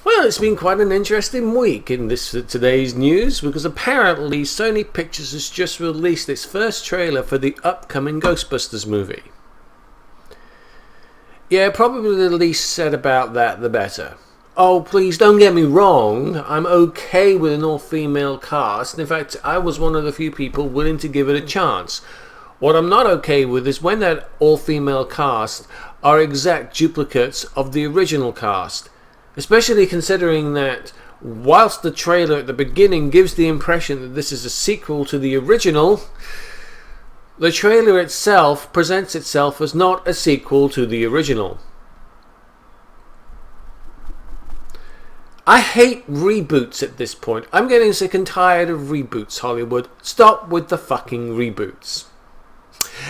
Well, it's been quite an interesting week in today's news, because apparently Sony Pictures has just released its first trailer for the upcoming Ghostbusters movie. Yeah, probably the least said about that, the better. Oh, please don't get me wrong, I'm okay with an all-female cast. In fact, I was one of the few people willing to give it a chance. What I'm not okay with is when that all-female cast are exact duplicates of the original cast. Especially considering that whilst the trailer at the beginning gives the impression that this is a sequel to the original, the trailer itself presents itself as not a sequel to the original. I hate reboots at this point. I'm getting sick and tired of reboots, Hollywood. Stop with the fucking reboots.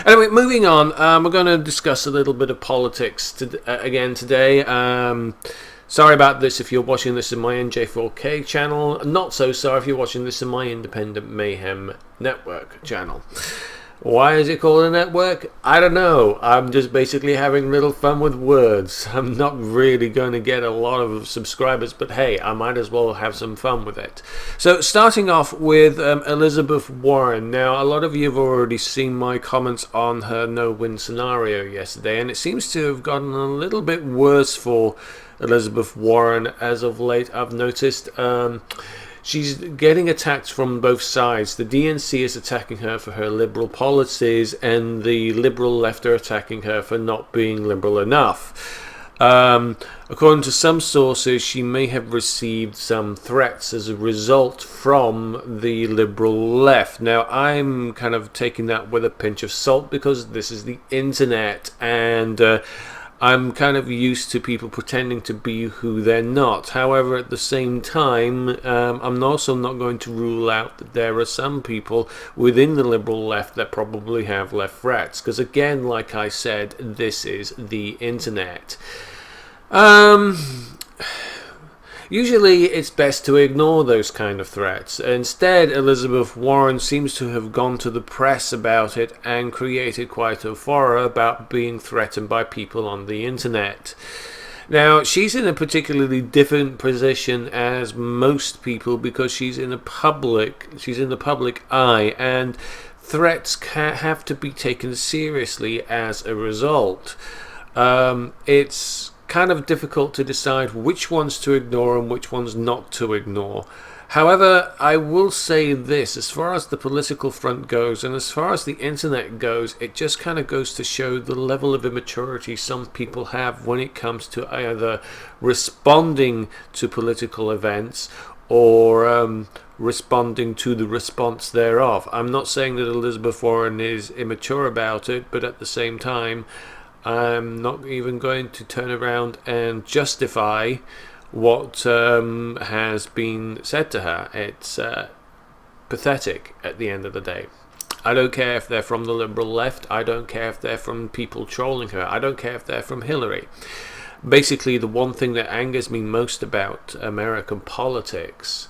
Anyway, moving on, we're going to discuss a little bit of politics again today. Sorry about this if you're watching this in my NJ4K channel. Not so sorry if you're watching this in my independent Mayhem network channel. Why is it called a network? I don't know. I'm just basically having a little fun with words. I'm not really going to get a lot of subscribers, but hey, I might as well have some fun with it. So starting off with Elizabeth Warren. Now, a lot of you have already seen my comments on her no-win scenario yesterday, and it seems to have gotten a little bit worse for Elizabeth Warren as of late. I've noticed she's getting attacked from both sides. The DNC is attacking her for her liberal policies, and the liberal left are attacking her for not being liberal enough. According to some sources, she may have received some threats as a result from the liberal left. Now, I'm kind of taking that with a pinch of salt because this is the internet, and I'm kind of used to people pretending to be who they're not. However, at the same time, I'm also not going to rule out that there are some people within the liberal left that probably have left threats. Because again, like I said, this is the internet. Usually it's best to ignore those kind of threats. Instead, Elizabeth Warren seems to have gone to the press about it and created quite a furore about being threatened by people on the internet. Now, she's in a particularly different position as most people because she's in the public eye, and threats have to be taken seriously as a result. It's kind of difficult to decide which ones to ignore and which ones not to ignore. However, I will say this, as far as the political front goes and as far as the internet goes, it just kind of goes to show the level of immaturity some people have when it comes to either responding to political events or responding to the response thereof. I'm not saying that Elizabeth Warren is immature about it, but at the same time, I'm not even going to turn around and justify what has been said to her. It's pathetic at the end of the day. I don't care if they're from the liberal left. I don't care if they're from people trolling her. I don't care if they're from Hillary. Basically, the one thing that angers me most about American politics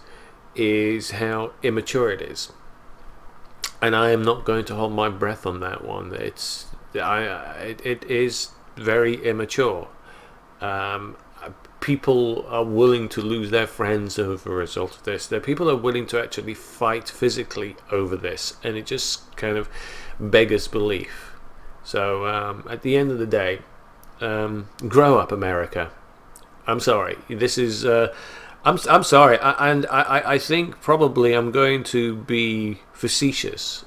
is how immature it is. And I am not going to hold my breath on that one. It is very immature. People are willing to lose their friends over a result of this. People are willing to actually fight physically over this, and it just kind of beggars belief. So at the end of the day, grow up, America. I'm sorry. This is I'm sorry, I think probably I'm going to be facetious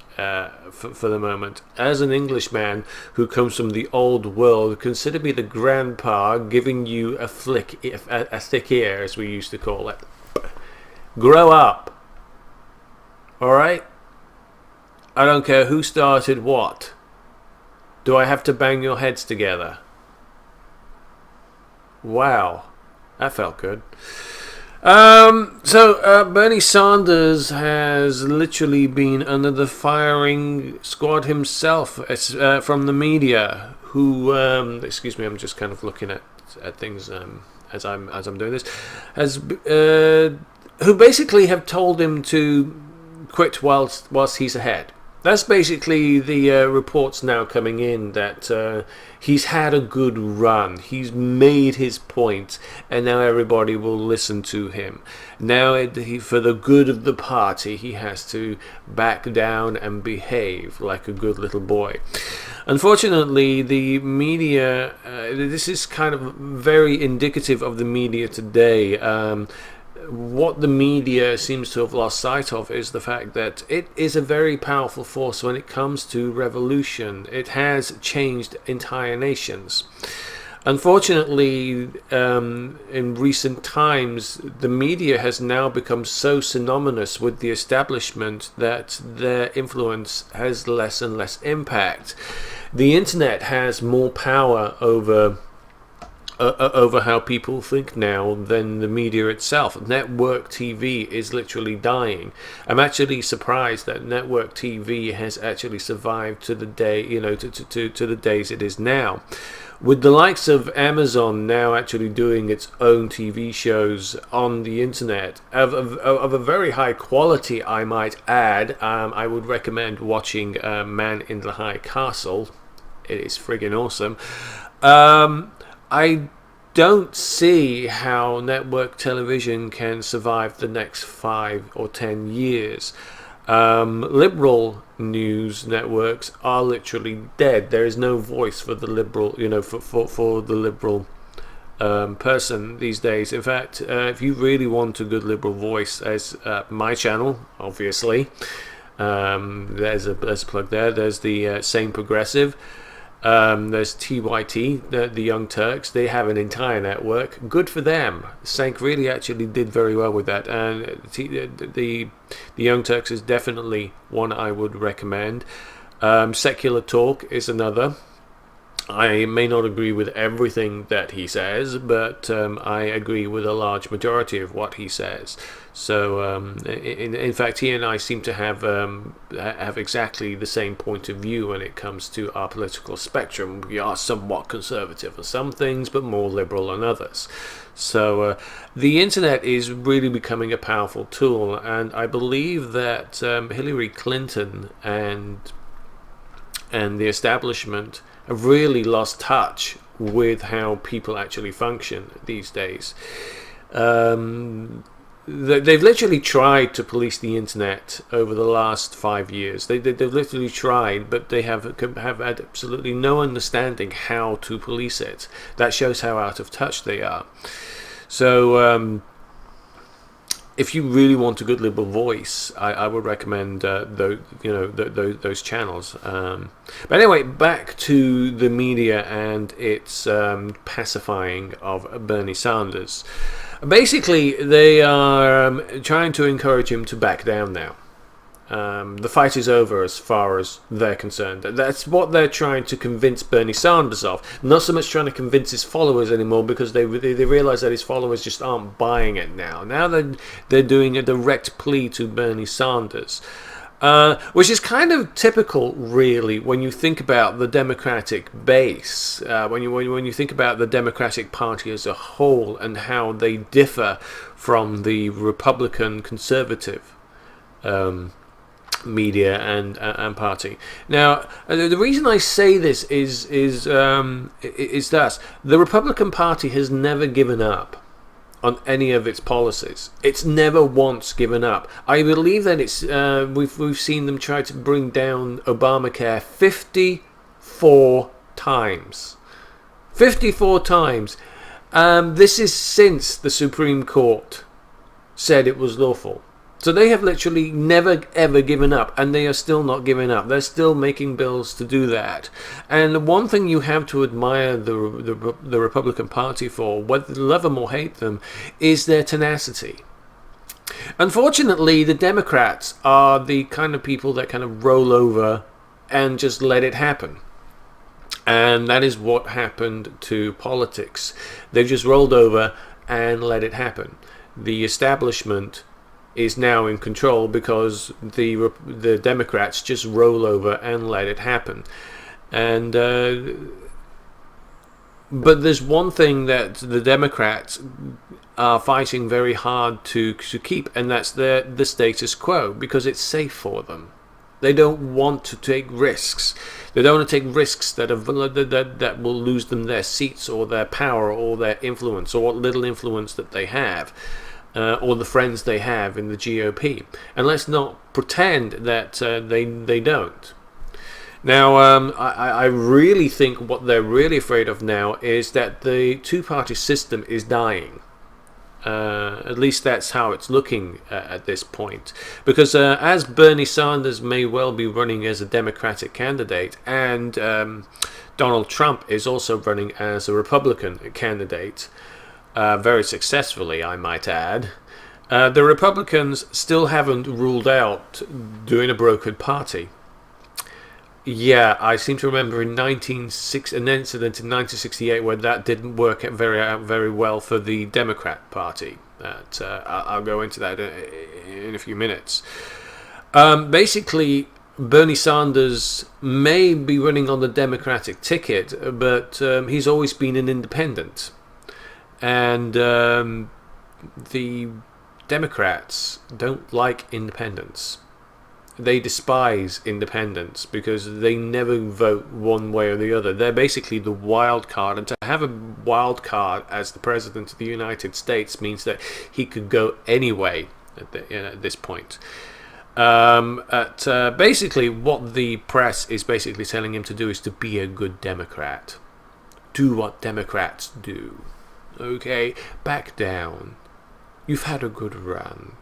for the moment. As an Englishman who comes from the old world, consider me the grandpa giving you a thick ear, as we used to call it. Grow up. Alright? I don't care who started what. Do I have to bang your heads together? Wow. That felt good. So Bernie Sanders has literally been under the firing squad himself from the media, who excuse me, I'm just kind of looking at things as I'm doing this, who basically have told him to quit whilst he's ahead. That's basically the reports now coming in that he's had a good run. He's made his point, and now everybody will listen to him. Now, for the good of the party, he has to back down and behave like a good little boy. Unfortunately, the media, this is kind of very indicative of the media today. What the media seems to have lost sight of is the fact that it is a very powerful force when it comes to revolution. It has changed entire nations. Unfortunately, in recent times, the media has now become so synonymous with the establishment that their influence has less and less impact. The internet has more power over how people think now than the media itself. Network TV is literally dying. I'm actually surprised that network TV has actually survived to the day, to the days it is now. With the likes of Amazon now actually doing its own TV shows on the internet of a very high quality, I might add, I would recommend watching Man in the High Castle. It is friggin' awesome. I don't see how network television can survive the next 5 or 10 years. Liberal news networks are literally dead. There is no voice for the liberal, for the liberal person these days. In fact, if you really want a good liberal voice, as my channel, obviously, there's a plug there. There's the Sane Progressive. There's TYT, the Young Turks. They have an entire network. Good for them. Sank really actually did very well with that, and the Young Turks is definitely one I would recommend. Secular Talk is another. I may not agree with everything that he says, but I agree with a large majority of what he says. So, in fact, he and I seem to have exactly the same point of view when it comes to our political spectrum. We are somewhat conservative on some things, but more liberal on others. So, the internet is really becoming a powerful tool, and I believe that Hillary Clinton and the establishment have really lost touch with how people actually function these days. They've literally tried to police the internet over the last 5 years. They've literally tried, but they have had absolutely no understanding how to police it. That shows how out of touch they are. So, if you really want a good liberal voice, I would recommend those channels. But anyway, back to the media and its pacifying of Bernie Sanders. Basically, they are trying to encourage him to back down now. The fight is over as far as they're concerned. That's what they're trying to convince Bernie Sanders of. Not so much trying to convince his followers anymore, because they realize that his followers just aren't buying it now. Now they're doing a direct plea to Bernie Sanders, which is kind of typical, really, when you think about the Democratic base, when you think about the Democratic Party as a whole and how they differ from the Republican conservative media and party. Now, the reason I say this is that the Republican Party has never given up on any of its policies. It's never once given up. I believe that it's we've seen them try to bring down Obamacare 54 times. 54 times. This is since the Supreme Court said it was lawful. So they have literally never ever given up, and they are still not giving up. They're still making bills to do that. And the one thing you have to admire the Republican Party for, whether you love them or hate them, is their tenacity. Unfortunately, the Democrats are the kind of people that kind of roll over and just let it happen. And that is what happened to politics. They've just rolled over and let it happen. The establishment is now in control because the Democrats just roll over and let it happen. And but there's one thing that the Democrats are fighting very hard to keep, and that's the status quo, because it's safe for them. They don't want to take risks. They don't want to take risks that will lose them their seats or their power or their influence or what little influence that they have. Or the friends they have in the GOP. And let's not pretend that they don't. Now, I really think what they're really afraid of now is that the two-party system is dying. At least that's how it's looking at this point. Because as Bernie Sanders may well be running as a Democratic candidate, and Donald Trump is also running as a Republican candidate, very successfully, I might add, the Republicans still haven't ruled out doing a brokered party. Yeah, I seem to remember an incident in 1968 where that didn't work out very well for the Democrat Party. I'll go into that in a few minutes. Basically, Bernie Sanders may be running on the Democratic ticket, but he's always been an independent. And the Democrats don't like independents. They despise independents because they never vote one way or the other. They're basically the wild card, and to have a wild card as the President of the United States means that he could go any way at this point. Basically, what the press is basically telling him to do is to be a good Democrat. Do what Democrats do. Okay, back down. You've had a good run.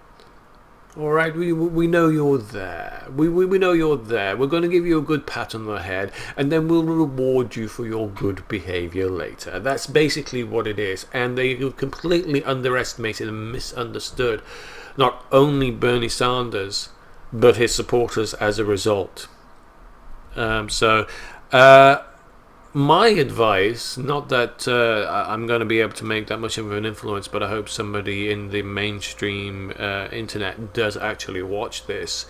All right, we know you're there. We know you're there. We're going to give you a good pat on the head, and then we'll reward you for your good behavior later. That's basically what it is. And they completely underestimated and misunderstood not only Bernie Sanders, but his supporters as a result. My advice, not that I'm going to be able to make that much of an influence, but I hope somebody in the mainstream internet does actually watch this,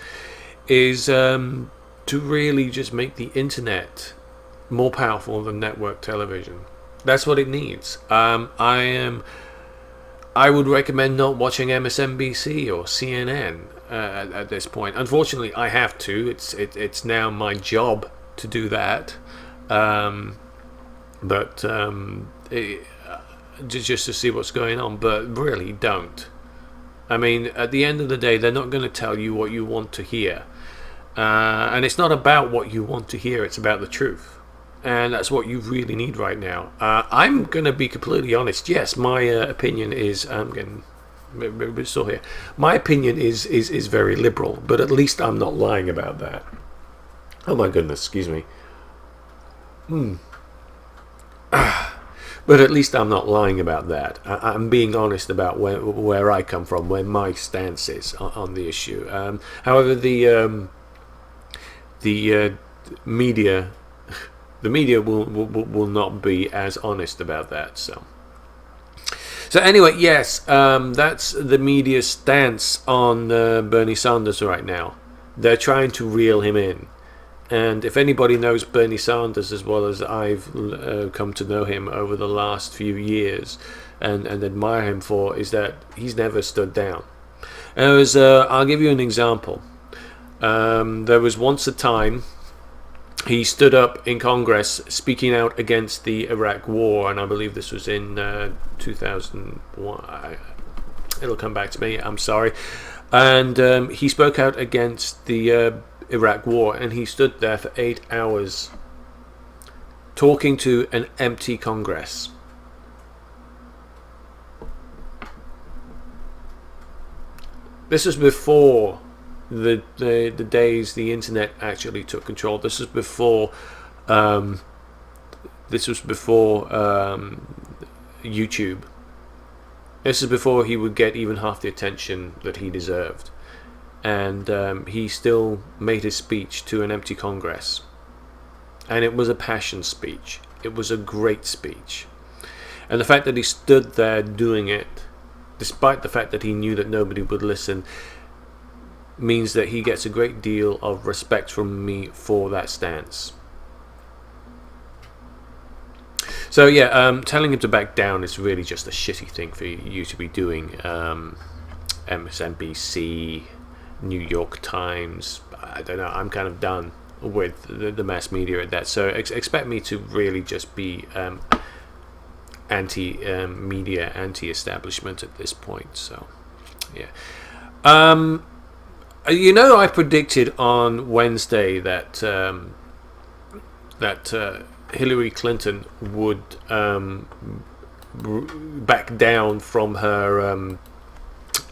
is to really just make the internet more powerful than network television. That's what it needs. I would recommend not watching MSNBC or CNN at this point. Unfortunately, I have to. It's now my job to do that. Just to see what's going on, but really don't. I mean, at the end of the day, they're not going to tell you what you want to hear, and it's not about what you want to hear, it's about the truth, and that's what you really need right now. I'm going to be completely honest. Yes, my opinion is, I'm getting still here, my opinion is very liberal, but at least I'm not lying about that. Oh my goodness, excuse me. But at least I'm not lying about that. I'm being honest about where I come from, where my stance is on the issue. However, the media will not be as honest about that. So anyway, yes, that's the media's stance on Bernie Sanders right now. They're trying to reel him in. And if anybody knows Bernie Sanders as well as I've come to know him over the last few years and admire him for, is that he's never stood down. I'll give you an example. There was once a time he stood up in Congress speaking out against the Iraq War, and I believe this was in 2001. It'll come back to me, I'm sorry. And he spoke out against the Iraq War, and he stood there for 8 hours talking to an empty Congress. This was before the days the internet actually took control. This was before YouTube. This is before he would get even half the attention that he deserved. And he still made his speech to an empty Congress. And it was a passion speech. It was a great speech. And the fact that he stood there doing it, despite the fact that he knew that nobody would listen, means that he gets a great deal of respect from me for that stance. So yeah, telling him to back down is really just a shitty thing for you to be doing. MSNBC, New York Times, I don't know. I'm kind of done with the mass media at that. So expect me to really just be anti-media, anti-establishment at this point. So, yeah. I predicted on Wednesday that Hillary Clinton would back down from her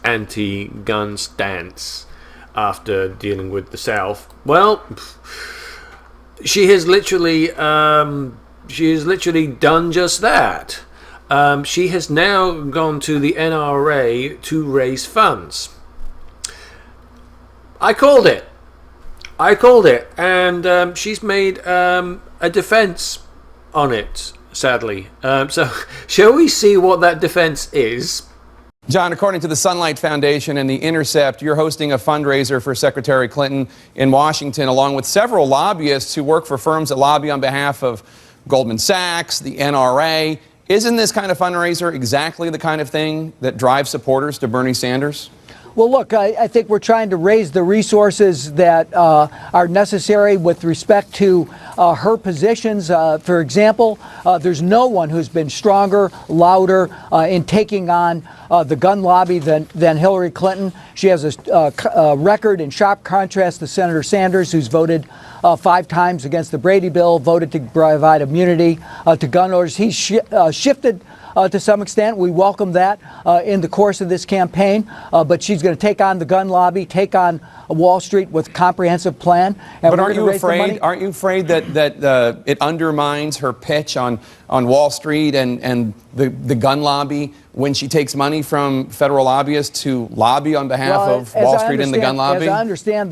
anti-gun stance after dealing with the South. Well, she has literally done just that. She has now gone to the NRA to raise funds. I called it, and she's made a defense on it, sadly. So, shall we see what that defense is? John, according to the Sunlight Foundation and The Intercept, you're hosting a fundraiser for Secretary Clinton in Washington, along with several lobbyists who work for firms that lobby on behalf of Goldman Sachs, the NRA. Isn't this kind of fundraiser exactly the kind of thing that drives supporters to Bernie Sanders? Well, look, I think we're trying to raise the resources that are necessary with respect to her positions. For example, there's no one who's been stronger, louder in taking on the gun lobby than Hillary Clinton. She has a record in sharp contrast to Senator Sanders, who's voted 5 times against the Brady bill, voted to provide immunity to gun owners. He's shifted to some extent. We welcome that in the course of this campaign, but she's going to take on the gun lobby, take on Wall Street with a comprehensive plan. And but aren't you afraid that it undermines her pitch on Wall Street and the gun lobby when she takes money from federal lobbyists to lobby on behalf of Wall Street and the gun lobby? As I understand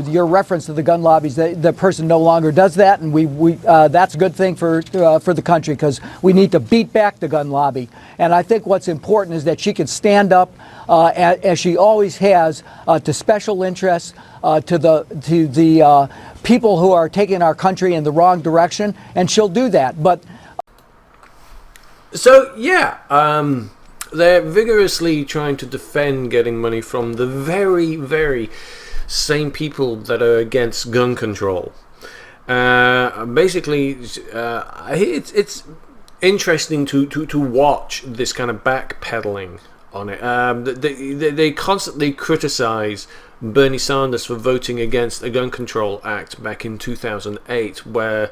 your reference to the gun lobbies, the person no longer does that, and we that's a good thing for the country, because we need to beat back the gun lobby. And I think what's important is that she can stand up, as she always has, to special interests, to the people who are taking our country in the wrong direction, and she'll do that. But so, yeah, they're vigorously trying to defend getting money from the very, very same people that are against gun control. Basically, it's interesting to watch this kind of backpedaling on it. They constantly criticize Bernie Sanders for voting against a gun control act back in 2008, where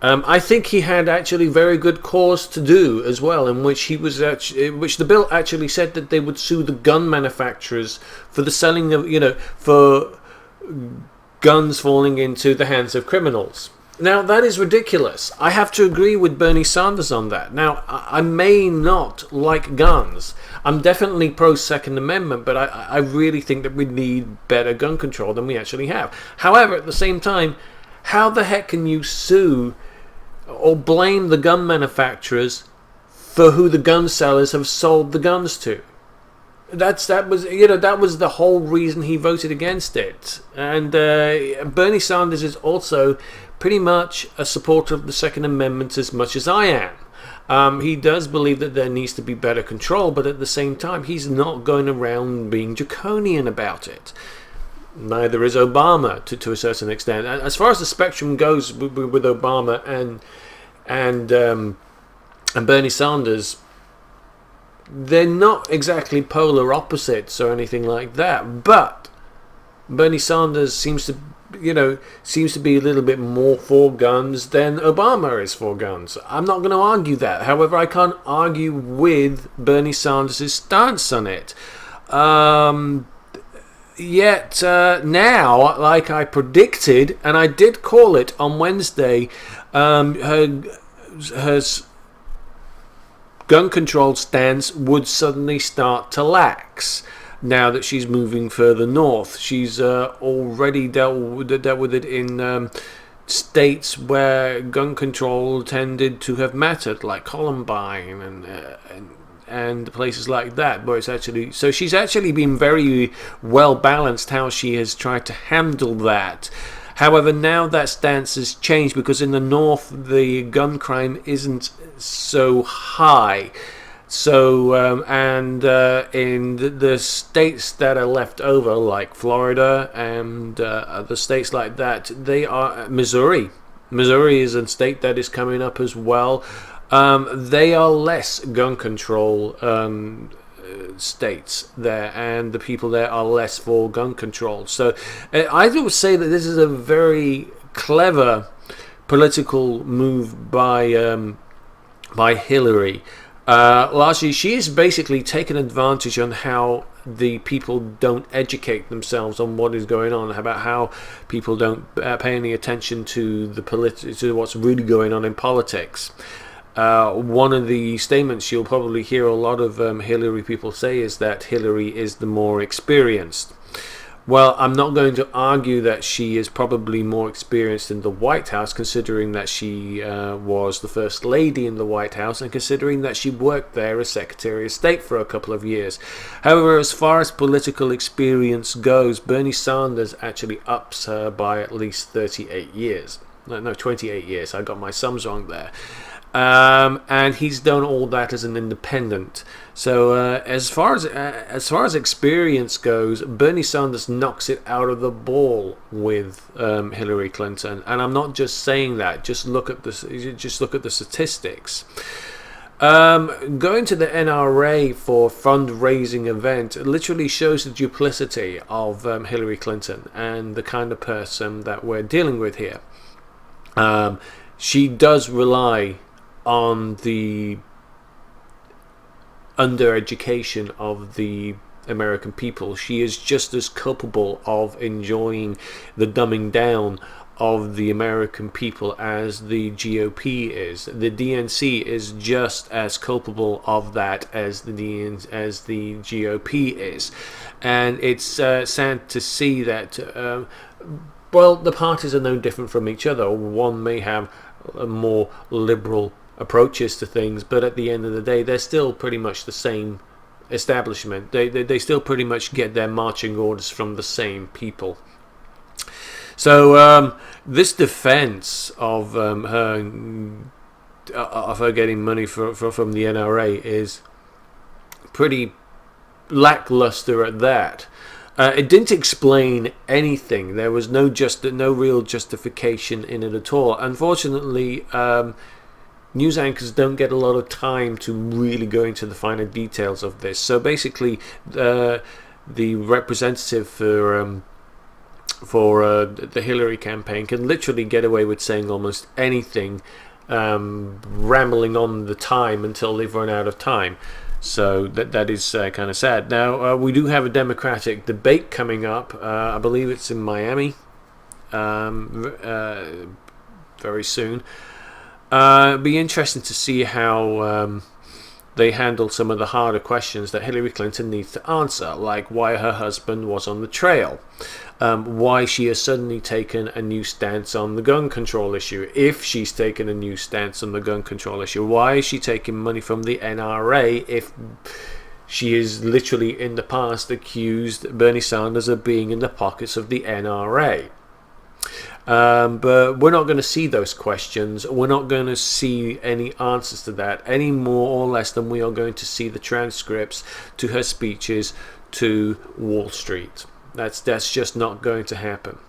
I think he had actually very good cause to do as well, in which which the bill actually said that they would sue the gun manufacturers for the selling of, for guns falling into the hands of criminals. Now, that is ridiculous. I have to agree with Bernie Sanders on that. Now, I may not like guns. I'm definitely pro-Second Amendment, but I really think that we need better gun control than we actually have. However, at the same time, how the heck can you sue or blame the gun manufacturers for who the gun sellers have sold the guns to? That was the whole reason he voted against it. And Bernie Sanders is also pretty much a supporter of the Second Amendment as much as I am. He does believe that there needs to be better control, but at the same time, he's not going around being draconian about it. Neither is Obama, to a certain extent. As far as the spectrum goes with Obama and Bernie Sanders, they're not exactly polar opposites or anything like that. But Bernie Sanders seems to be a little bit more for guns than Obama is for guns. I'm not going to argue that. However, I can't argue with Bernie Sanders' stance on it. Yet now, like I predicted, and I did call it on Wednesday, her gun control stance would suddenly start to lax now that she's moving further north. She's already dealt with it in states where gun control tended to have mattered, like Columbine and places like that, where it's actually, so she's actually been very well balanced how she has tried to handle that. However, now that stance has changed, because in the north the gun crime isn't so high. So, in the states that are left over, like Florida and other states like that, they are Missouri. Missouri is a state that is coming up as well. They are less gun control states there, and the people there are less for gun control. So I would say that this is a very clever political move by Hillary. Largely, she is basically taking advantage on how the people don't educate themselves on what is going on, about how people don't pay any attention to to what's really going on in politics. One of the statements you'll probably hear a lot of Hillary people say is that Hillary is the more experienced. Well, I'm not going to argue that she is probably more experienced in the White House, considering that she was the First Lady in the White House, and considering that she worked there as Secretary of State for a couple of years. However, as far as political experience goes, Bernie Sanders actually ups her by at least 38 years. No, 28 years. I got my sums wrong there. And he's done all that as an independent. So as far as experience goes, Bernie Sanders knocks it out of the ball with Hillary Clinton, and I'm not just saying that. Just look at the statistics. Going to the NRA for fundraising event literally shows the duplicity of Hillary Clinton and the kind of person that we're dealing with here. She does rely on the undereducation of the American people. She is just as culpable of enjoying the dumbing down of the American people as the GOP is. The DNC is just as culpable of that as the GOP is, and it's sad to see that. Well, the parties are no different from each other. One may have a more liberal approaches to things, but at the end of the day, they're still pretty much the same establishment. They still pretty much get their marching orders from the same people. So this defense of her getting money from the NRA is pretty lackluster at that. It didn't explain anything. There was no real justification in it at all. Unfortunately, news anchors don't get a lot of time to really go into the finer details of this. So basically, the representative for the Hillary campaign can literally get away with saying almost anything, rambling on the time until they've run out of time. So that is kind of sad. Now, we do have a Democratic debate coming up. I believe it's in Miami very soon. It'd be interesting to see how they handle some of the harder questions that Hillary Clinton needs to answer, like why her husband was on the trail, why she has suddenly taken a new stance on the gun control issue, if she's taken a new stance on the gun control issue, why is she taking money from the NRA if she is literally in the past accused Bernie Sanders of being in the pockets of the NRA. But we're not going to see those questions. We're not going to see any answers to that any more or less than we are going to see the transcripts to her speeches to Wall Street. That's just not going to happen.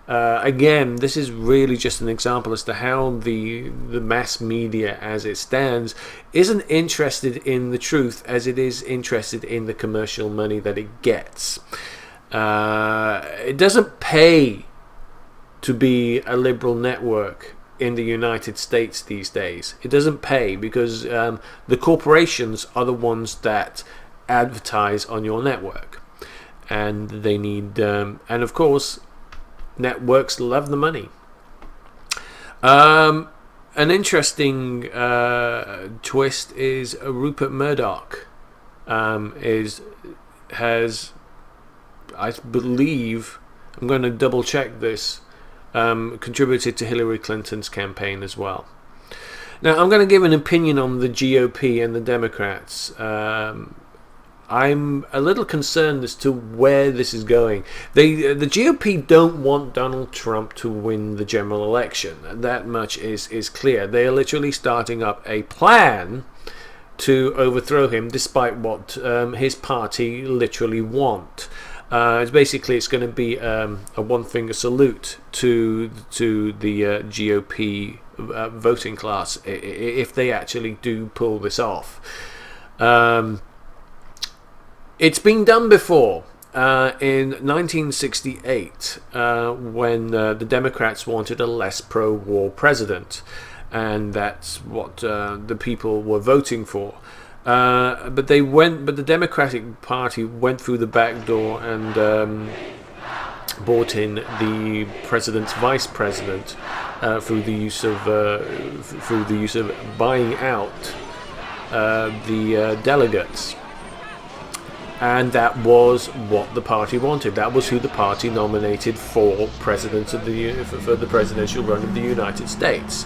Again, this is really just an example as to how the mass media as it stands isn't interested in the truth as it is interested in the commercial money that it gets. It doesn't pay to be a liberal network in the United States these days. It doesn't pay because the corporations are the ones that advertise on your network, and they need and of course networks love the money. An interesting twist is Rupert Murdoch has, I believe, I'm going to double check this, contributed to Hillary Clinton's campaign as well. Now, I'm going to give an opinion on the GOP and the Democrats. I'm a little concerned as to where this is going. The GOP don't want Donald Trump to win the general election. That much is clear. They are literally starting up a plan to overthrow him, despite what his party literally want. It's going to be a one-finger salute to the GOP voting class if they actually do pull this off. It's been done before. In 1968, when the Democrats wanted a less pro-war president, and that's what the people were voting for. But the Democratic Party went through the back door and brought in the president's vice president through the use of buying out the delegates. And that was what the party wanted. That was who the party nominated for president of for the presidential run of the United States.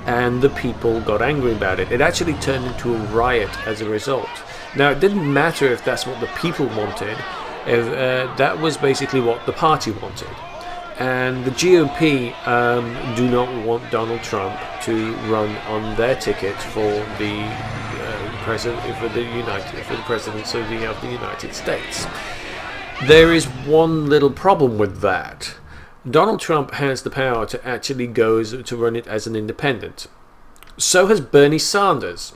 And the people got angry about it. It actually turned into a riot as a result. Now, it didn't matter if that's what the people wanted. That was basically what the party wanted. And the GOP do not want Donald Trump to run on their ticket for the presidency of the United States. There is one little problem with that. Donald Trump has the power to actually go to run it as an independent. So has Bernie Sanders.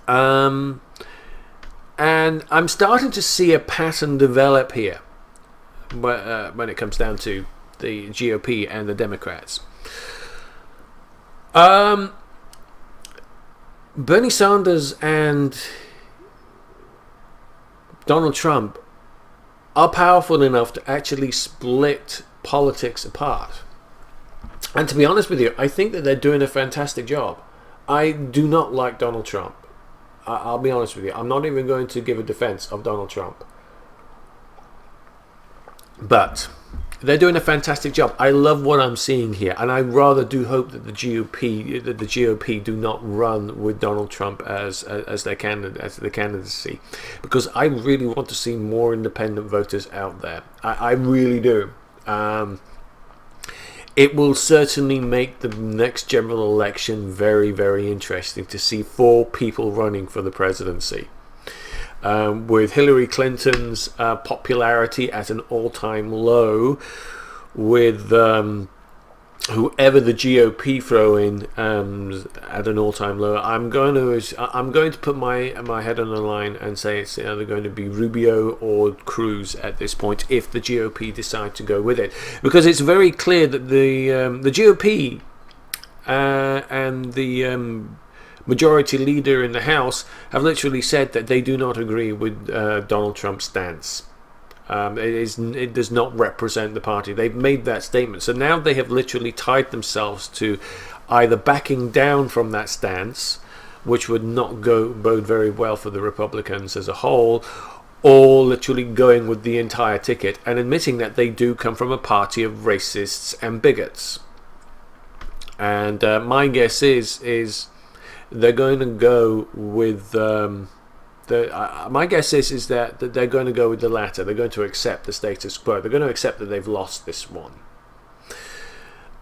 And I'm starting to see a pattern develop here when it comes down to the GOP and the Democrats. Bernie Sanders and Donald Trump are powerful enough to actually split politics apart. And to be honest with you, I think that they're doing a fantastic job. I do not like Donald Trump. I'll be honest with you. I'm not even going to give a defense of Donald Trump. But they're doing a fantastic job. I love what I'm seeing here, and I rather do hope that the GOP do not run with Donald Trump as their candidacy, because I really want to see more independent voters out there. I really do. It will certainly make the next general election very, very interesting to see 4 people running for the presidency. With Hillary Clinton's popularity at an all-time low, with whoever the GOP throw in at an all-time low, I'm going to put my head on the line and say it's either going to be Rubio or Cruz at this point if the GOP decide to go with it, because it's very clear that the GOP and the majority leader in the House have literally said that they do not agree with Donald Trump's stance. It does not represent the party. They've made that statement. So now they have literally tied themselves to either backing down from that stance, which would not bode very well for the Republicans as a whole, or literally going with the entire ticket and admitting that they do come from a party of racists and bigots. And my guess is they're going to go with my guess is that they're going to go with the latter. They're going to accept the status quo. They're going to accept that they've lost this one.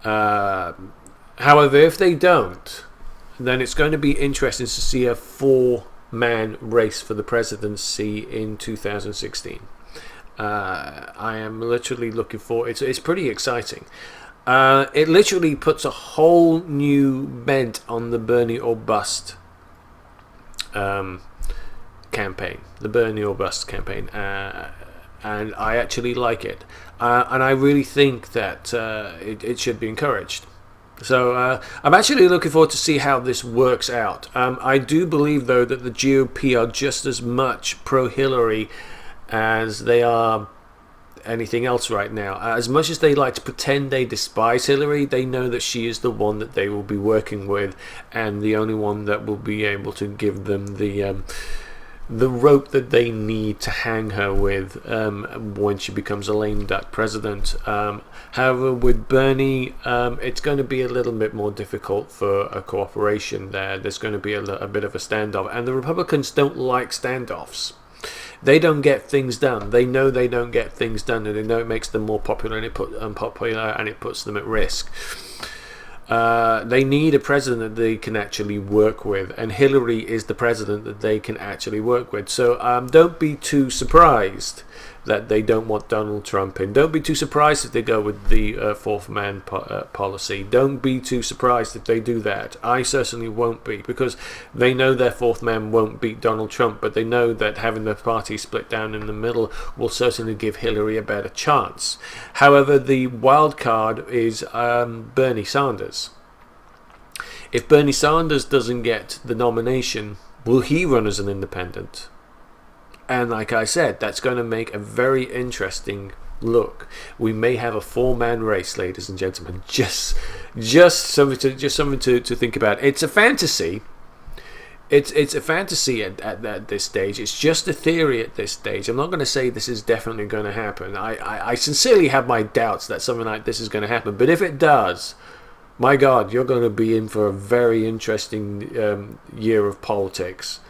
However, if they don't, then it's going to be interesting to see a 4-man race for the presidency in 2016. I am literally looking for it. It's pretty exciting. It literally puts a whole new bent on the Bernie or Bust campaign, the Bernie or Bust campaign, and I actually like it, and I really think that it should be encouraged. So I'm actually looking forward to see how this works out. I do believe, though, that the GOP are just as much pro-Hillary as they are anything else right now. As much as they like to pretend they despise Hillary, they know that she is the one that they will be working with, and the only one that will be able to give them the rope that they need to hang her with when she becomes a lame duck president. However, with Bernie, it's going to be a little bit more difficult for a cooperation there. There's going to be a bit of a standoff, and the Republicans don't like standoffs. They don't get things done. They know they don't get things done, and they know it makes them more popular and it puts them at risk. They need a president that they can actually work with, and Hillary is the president that they can actually work with. So don't be too surprised that they don't want Donald Trump in. Don't be too surprised if they go with the fourth man policy. Don't be too surprised if they do that. I certainly won't be, because they know their fourth man won't beat Donald Trump, but they know that having the party split down in the middle will certainly give Hillary a better chance. However, the wild card is Bernie Sanders. If Bernie Sanders doesn't get the nomination, will he run as an independent? And like I said, that's going to make a very interesting look. We may have a four-man race, ladies and gentlemen. Just something to think about. It's a fantasy. It's a fantasy at this stage. It's just a theory at this stage. I'm not going to say this is definitely going to happen. I sincerely have my doubts that something like this is going to happen. But if it does, my God, you're going to be in for a very interesting year of politics.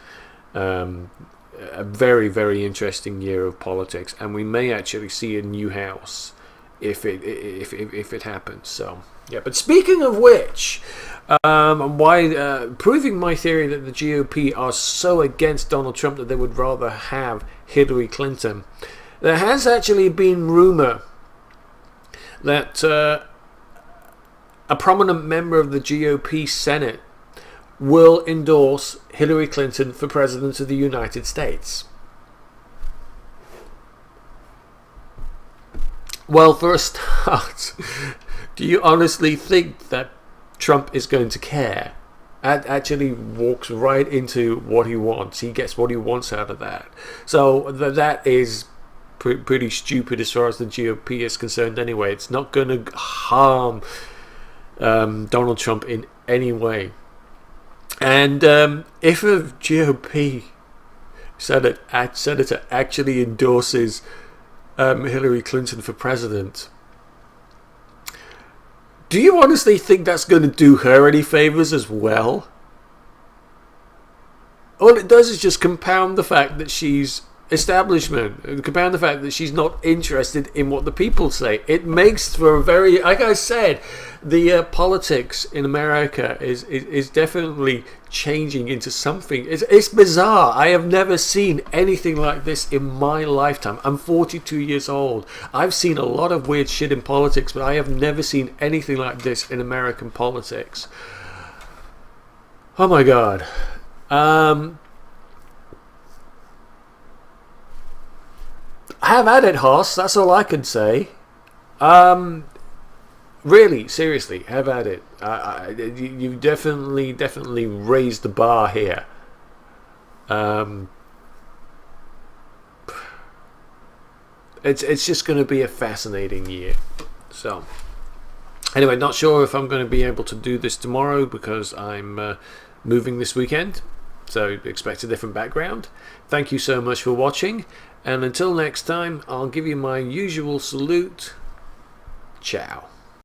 A very, very interesting year of politics, and we may actually see a new house if it happens. So yeah. But speaking of which, why proving my theory that the GOP are so against Donald Trump that they would rather have Hillary Clinton, there has actually been rumor that a prominent member of the GOP Senate will endorse Hillary Clinton for President of the United States. Well, for a start, do you honestly think that Trump is going to care? That actually walks right into what he wants. He gets what he wants out of that. So that is pretty stupid as far as the GOP is concerned anyway. It's not going to harm Donald Trump in any way. And if a GOP senator actually endorses Hillary Clinton for president, do you honestly think that's going to do her any favors as well? All it does is just compound the fact that she's establishment, compound the fact that she's not interested in what the people say. It makes for a very, like I said, the politics in America is definitely changing into something. It's bizarre. I have never seen anything like this in my lifetime. I'm 42 years old. I've seen a lot of weird shit in politics, but I have never seen anything like this in American politics. Oh my God. Have at it, Hoss. That's all I can say. Really, seriously, have at it. You definitely raised the bar here. It's just going to be a fascinating year. So, anyway, not sure if I'm going to be able to do this tomorrow because I'm moving this weekend. So expect a different background. Thank you so much for watching. And until next time, I'll give you my usual salute. Ciao.